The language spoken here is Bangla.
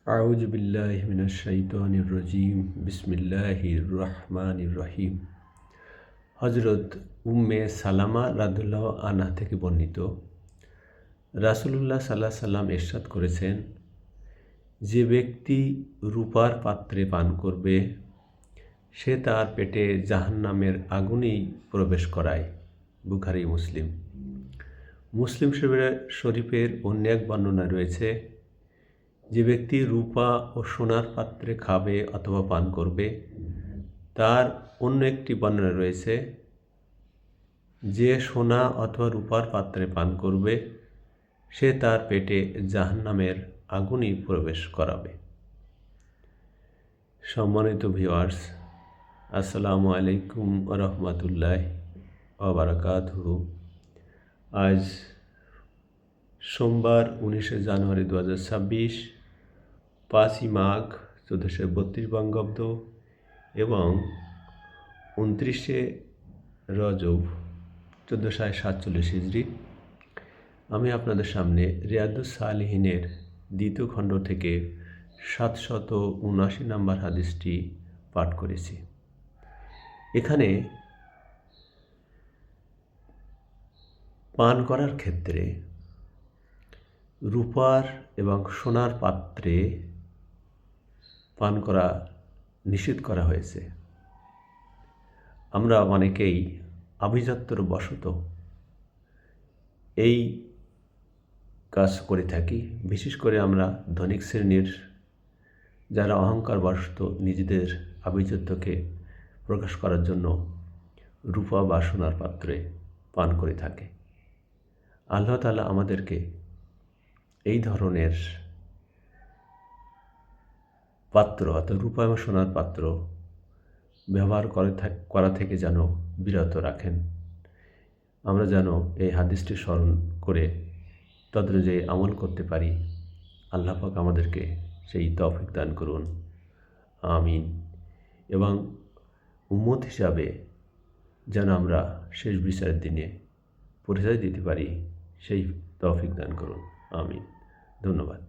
আউযু বিল্লাহি মিনাশ শাইতানির রাজিম। বিসমিল্লাহির রহমানির রহিম। হযরত উম্মে সালামা রাদিয়াল্লাহু আনহা থেকে বর্ণিত, রাসূলুল্লাহ সাল্লাল্লাহু আলাইহি সাল্লাম ইরশাদ করেছেন, যে ব্যক্তি রূপার পাত্রে পান করবে সে তার পেটে জাহান্নামের আগুনেই প্রবেশ করায়। বুখারী মুসলিম। মুসলিম শরীফের অন্য এক বর্ণনায় রয়েছে, যে ব্যক্তি রূপা ও সোনার পাত্রে খাবে অথবা পান করবে, তার অন্য একটি বর্ণনা রয়েছে, যে সোনা অথবা রূপার পাত্রে পান করবে সে তার পেটে জাহান্নামের আগুনই প্রবেশ করাবে। সম্মানিত ভিউয়ার্স, আসসালামু আলাইকুম রহমতুল্লাহ ওয়া বারাকাতুহু। আজ সোমবার 19শে জানুয়ারি 2026, 5ই মাঘ 1432 বঙ্গাব্দ এবং 29শে রজব 1447 হিজরি। আমি আপনাদের সামনে রিয়াদুস সালিহিনের দ্বিতীয় খণ্ড থেকে 779 নম্বর হাদিসটি পাঠ করেছি। এখানে পান করার ক্ষেত্রে রূপার এবং সোনার পাত্রে পান করা নিষিদ্ধ করা হয়েছে। আমরা অনেকেই আভিজাত্যের বশত এই কাজ করে থাকি। বিশেষ করে আমরা ধনিক শ্রেণীর যারা অহংকার বশত নিজেদের আভিজাত্যকে প্রকাশ করার জন্য রূপা বা সোনার পাত্রে পান করে থাকে। আল্লাহ তাআলা আমাদেরকে এই ধরনের পাত্র অর্থাৎ রূপা এবং সোনার পাত্র ব্যবহার করা থেকে যেন বিরত রাখেন। আমরা যেন এই হাদিসটি স্মরণ করে তদনুযায়ী আমল করতে পারি। আল্লাহ পাক আমাদেরকে সেই তৌফিক দান করুন, আমিন। এবং উম্মত হিসাবে যেন আমরা শেষ বিচারের দিনে পরিচয় দিতে পারি, সেই তৌফিক দান করুন, আমিন। ধন্যবাদ।